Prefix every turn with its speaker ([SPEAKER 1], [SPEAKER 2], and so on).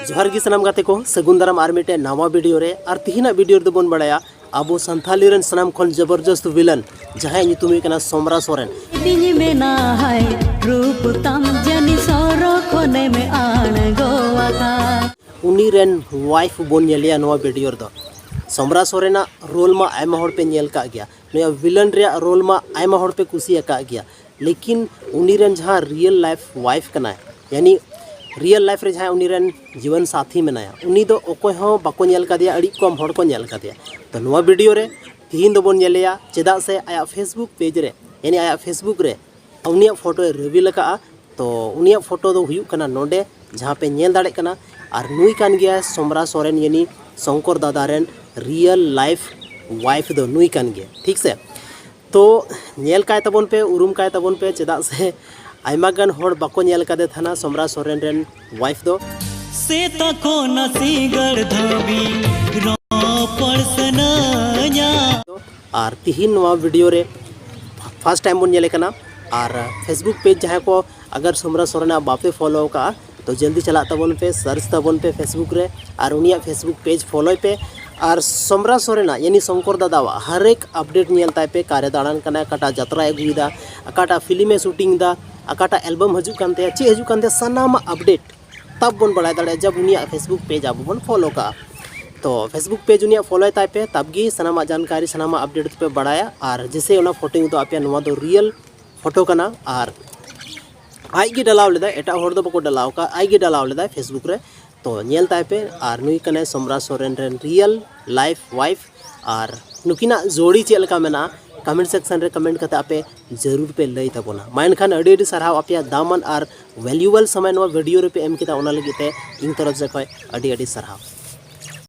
[SPEAKER 1] जोहार गी सनाम गाते को सगुन दाराम आर मिटे नवा वीडियो रे और तिहिना वीडियो रे बोन बड़ाया आबो संथाली रन सनाम खन जबरदस्त विलन जहां ᱧᱩᱛᱩᱢ ᱦᱩᱭᱩᱜ ᱠᱟᱱᱟ सोमरा सोरेन
[SPEAKER 2] दिनी में ना है रूप तम जनी सोरो कोने में आन गोवाका
[SPEAKER 1] उनी रेन वाइफ बोन नेलिया नवा वीडियो रे दो सोमरा सोरेना रोल मा आयमा हर पे नेल का गया नया विलन रे रोल मा आयमा हर पे कुसी का गया लेकिन उनी रेन जहां रियल लाइफ वाइफ कना यानी रियल लाइफ रे जहां उनी रेन जीवन साथी मेनाया उनी दो ओकोय हो बाको नेल का दिया अड़ी कम हर को नेल का दिया तो नवा वीडियो रे तीन दो बोन नेलिया चेदा से आया फेसबुक पेज रे यानी आया फेसबुक रे उनिया फोटो रिवील का तो उनिया फोटो दो हुयुक कना नोडे जहां पे नेल दाड़े कना और नुई कान गया सोमरा सोरेन यानी शंकर दादा रेन रियल लाइफ वाइफ दो नुई कान गया ठीक से तो नेल काय तबन पे उरुम काय तबन पे चेदा से आयमा गान होड़ बाको नेल कादे थाना सोमरा सोरेन रेन वाइफ दो
[SPEAKER 3] से तको नसीगड़ धोबी रो परसनाया
[SPEAKER 1] और तिहिन नवा वीडियो रे फर्स्ट टाइम बोन नेले कना और फेसबुक पेज जहां को अगर सोमरा सोरेना बापे फॉलो का तो जल्दी चला तबन पे सर्च तबन पे फेसबुक रे और उनिया फेसबुक पेज फॉलो पे और सोमरा सोरेना यानी शंकर दादा हर एक अपडेट नेल ताय पे कारे दाड़ान कना काटा यात्रा अगुदा अकाटा फिल्म शूटिंग दा अकाटा एल्बम हजू कानते चे हजू कानते सनाम अपडेट तब बन बड़ा दाड़े जब उनिया फेसबुक पेज अब बन फॉलो का तो फेसबुक पेज उनिया फॉलो ताय पे तब गी सनामा जानकारी सनामा अपडेट पे बढ़ाया और जैसे उना फोटो तो आपे नवा दो रियल फोटो कना और आई गे डलाव लेदा एटा होड़ दो बको डलाव का आई गे डलाव लेदा फेसबुक रे तो नेल ताय पे और नुई कने सोमरा सोरेन रेन रियल लाइफ वाइफ और नुकिना जोड़ी चेल का मेना कमेंट सेक्शन रे कमेंट करते आपे जरूर पे लई तबोना माइन खान अड़ी अड़ी सरहाव आपया दामन और वैल्यूएबल समय नवा वीडियो रे पे एम किता ओना लगी ते इन तरफ से खय अड़ी अड़ी सरहाव।